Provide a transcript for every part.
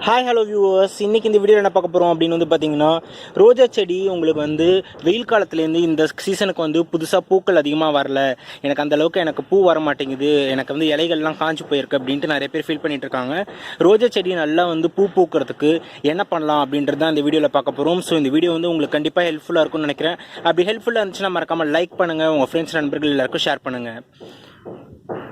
Hi hello viewers, இன்றைக்கி இந்த video என்ன பார்க்க போகிறோம் அப்படின்னு வந்து பார்த்தீங்கன்னா, ரோஜா செடி உங்களுக்கு வந்து வெயில் காலத்துலேருந்து இந்த சீசனுக்கு வந்து புதுசாக பூக்கள் அதிகமாக வரல, எனக்கு அந்தளவுக்கு எனக்கு பூ வர மாட்டேங்குது, எனக்கு வந்து இலைகள்லாம் காஞ்சி போயிருக்கு அப்படின்ட்டு நிறைய பேர் ஃபீல் பண்ணிட்டு இருக்காங்க. ரோஜா செடி நல்லா வந்து பூ பூக்கிறதுக்கு என்ன பண்ணலாம் அப்படின்றது தான் இந்த வீடியோவில் பார்க்க போகிறோம். ஸோ இந்த வீடியோ வந்து உங்களுக்கு கண்டிப்பாக ஹெல்ப்ஃபுல்லாக இருக்கும்னு நினைக்கிறேன். அப்படி ஹெல்ப்ஃபுல்லாக இருந்துச்சுன்னா மறக்காமல் லைக் பண்ணுங்கள், உங்கள் ஃப்ரெண்ட்ஸ் நண்பர்கள் எல்லாருக்கும் ஷேர் பண்ணுங்கள்.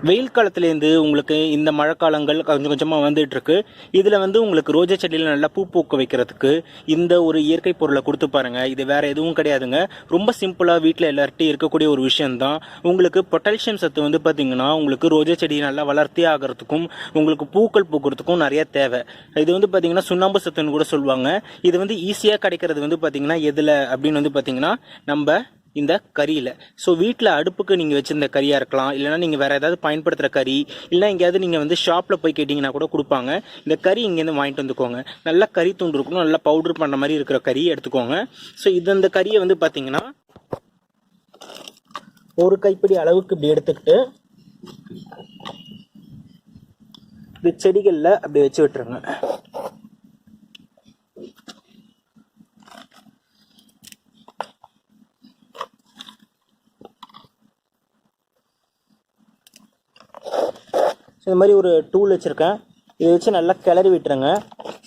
வெயில் காலத்துலேருந்து உங்களுக்கு இந்த மழைக்காலங்கள் கொஞ்சம் கொஞ்சமாக வந்துட்டுருக்கு. இதில் வந்து உங்களுக்கு ரோஜா செடியில் நல்லா பூ பூக்க வைக்கிறதுக்கு இந்த ஒரு இயற்கை பொருளை கொடுத்து பாருங்கள். இது வேறு எதுவும் கிடையாதுங்க, ரொம்ப சிம்பிளாக வீட்டில் எல்லார்ட்டையும் இருக்கக்கூடிய ஒரு விஷயந்தான். உங்களுக்கு பொட்டாசியம் சத்து வந்து பார்த்திங்கன்னா உங்களுக்கு ரோஜா செடியை நல்லா வளர்த்தி ஆகிறதுக்கும் உங்களுக்கு பூக்கள் பூக்கிறதுக்கும் நிறைய தேவை. இது வந்து பார்த்திங்கன்னா சுண்ணாம்பு சத்துன்னு கூட சொல்லுவாங்க. இது வந்து ஈஸியாக கிடைக்கிறது வந்து பார்த்திங்கன்னா எதில் அப்படின்னு வந்து பார்த்திங்கன்னா நம்ம இந்த கறியில். ஸோ வீட்டில் அடுப்புக்கு நீங்கள் வச்சுருந்த கறியாக இருக்கலாம், இல்லைனா நீங்கள் வேறு ஏதாவது பயன்படுத்துகிற கறி, இல்லைனா எங்கேயாவது நீங்கள் வந்து ஷாப்பில் போய் கேட்டிங்கன்னா கூட கொடுப்பாங்க. இந்த கறி இங்கேருந்து வாங்கிட்டு வந்துக்கோங்க. நல்லா கறி துண்டு இருக்கணும், நல்லா பவுட்ரு பண்ணுற மாதிரி இருக்கிற கறி எடுத்துக்கோங்க. ஸோ இந்த கறியை வந்து பார்த்திங்கன்னா ஒரு கைப்பிடி அளவுக்கு இப்படி எடுத்துக்கிட்டு இது செடிகளில் அப்படி வச்சு விட்டுருங்க. ஸோ இந்த மாதிரி ஒரு டூல் வச்சுருக்கேன், இதை வச்சு நல்லா கிளறி விட்டுருங்க.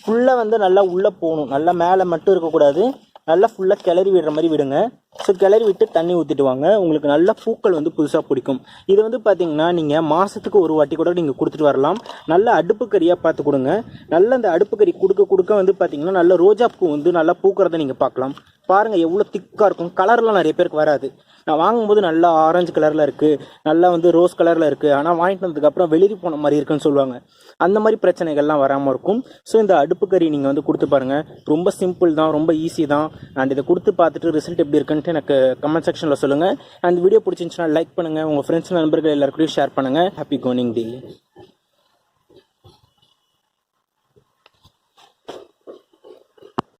ஃபுல்லாக வந்து நல்லா உள்ளே போகணும், நல்லா மேலே மட்டும் இருக்கக்கூடாது, நல்லா ஃபுல்லாக கிளறி விடுற மாதிரி விடுங்க. ஸோ கிளறி விட்டு தண்ணி ஊற்றிட்டு வாங்க, உங்களுக்கு நல்ல பூக்கள் வந்து புதுசாக பிடிக்கும். இது வந்து பார்த்திங்கன்னா நீங்கள் மாதத்துக்கு ஒரு வாட்டி கூட நீங்கள் கொடுத்துட்டு வரலாம். நல்ல அடுப்பு கறியாக பார்த்து கொடுங்க. நல்ல அந்த அடுப்பு கறி கொடுக்க வந்து பார்த்திங்கன்னா நல்ல ரோஜா பூ வந்து நல்லா பூக்கிறத நீங்கள் பார்க்கலாம். பாருங்கள் எவ்வளோ திக்காக இருக்கும். கலர்லாம் நிறைய பேருக்கு வராது. நான் வாங்கும்போது நல்லா ஆரஞ்சு கலரில் இருக்குது, நல்லா வந்து ரோஸ் கலரில் இருக்குது, ஆனால் வாங்கிட்டு வந்ததுக்கப்புறம் வெளியே போன மாதிரி இருக்குன்னு சொல்லுவாங்க. அந்த மாதிரி பிரச்சனைகள்லாம் வராமல் இருக்கும். ஸோ இந்த அடுப்பு கறி நீங்கள் வந்து கொடுத்து பாருங்கள், ரொம்ப சிம்பிள் தான், ரொம்ப ஈஸி தான். அண்ட் இதை கொடுத்து பார்த்துட்டு ரிசல்ட் எப்படி இருக்குன்ட்டு எனக்கு கமெண்ட் செக்ஷனில் சொல்லுங்கள். அந்த வீடியோ பிடிச்சிருந்துச்சுன்னா லைக் பண்ணுங்கள், உங்கள் ஃப்ரெண்ட்ஸ் நண்பர்கள் எல்லாருக்கூடையும் ஷேர் பண்ணுங்கள். ஹாப்பி கோனிங் டே.